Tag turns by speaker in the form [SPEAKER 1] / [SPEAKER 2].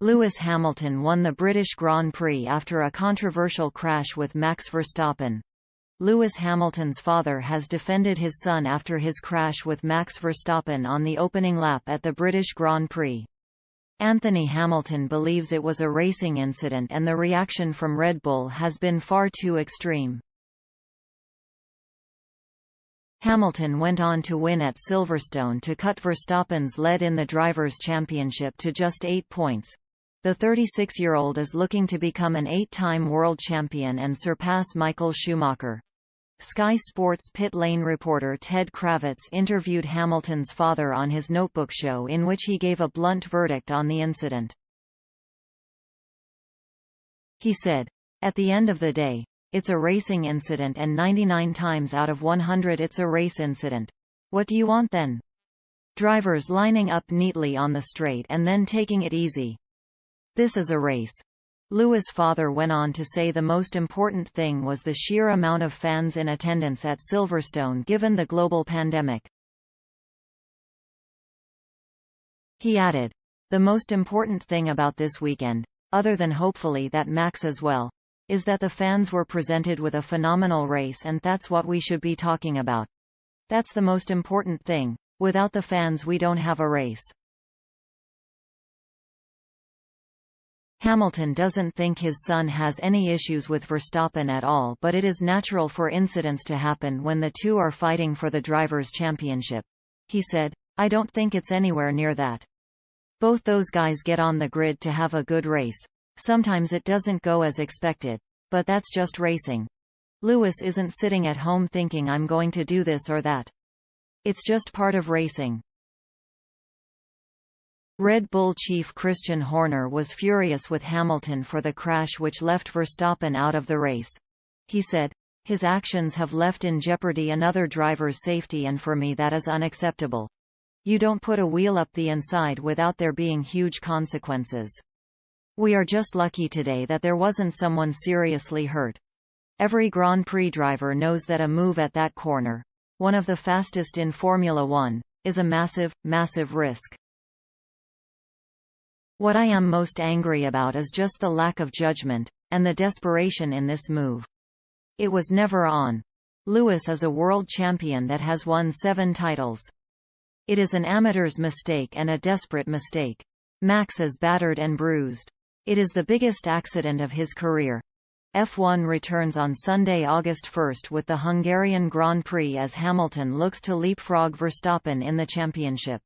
[SPEAKER 1] Lewis Hamilton won the British Grand Prix after a controversial crash with Max Verstappen. Lewis Hamilton's father has defended his son after his crash with Max Verstappen on the opening lap at the British Grand Prix. Anthony Hamilton believes it was a racing incident and the reaction from Red Bull has been far too extreme. Hamilton went on to win at Silverstone to cut Verstappen's lead in the Drivers' Championship to just 8 points. The 36-year-old is looking to become an 8-time world champion and surpass Michael Schumacher. Sky Sports pit lane reporter Ted Kravitz interviewed Hamilton's father on his Notebook show, in which he gave a blunt verdict on the incident. He said, "At the end of the day, it's a racing incident, and 99 times out of 100 it's a race incident. What do you want then? Drivers lining up neatly on the straight and then taking it easy. This is a race." Lewis' father went on to say the most important thing was the sheer amount of fans in attendance at Silverstone given the global pandemic. He added, "The most important thing about this weekend, other than hopefully that Max as well, is that the fans were presented with a phenomenal race, and that's what we should be talking about. That's the most important thing. Without the fans we don't have a race." Hamilton doesn't think his son has any issues with Verstappen at all, but it is natural for incidents to happen when the two are fighting for the Drivers' Championship. He said, "I don't think it's anywhere near that. Both those guys get on the grid to have a good race. Sometimes it doesn't go as expected. But that's just racing. Lewis isn't sitting at home thinking I'm going to do this or that. It's just part of racing." Red Bull chief Christian Horner was furious with Hamilton for the crash which left Verstappen out of the race. He said, "His actions have left in jeopardy another driver's safety, and for me that is unacceptable. You don't put a wheel up the inside without there being huge consequences. We are just lucky today that there wasn't someone seriously hurt. Every Grand Prix driver knows that a move at that corner, one of the fastest in Formula One, is a massive, massive risk. What I am most angry about is just the lack of judgment, and the desperation in this move. It was never on. Lewis is a world champion that has won 7 titles. It is an amateur's mistake and a desperate mistake. Max is battered and bruised. It is the biggest accident of his career." F1 returns on Sunday, August 1 with the Hungarian Grand Prix as Hamilton looks to leapfrog Verstappen in the championship.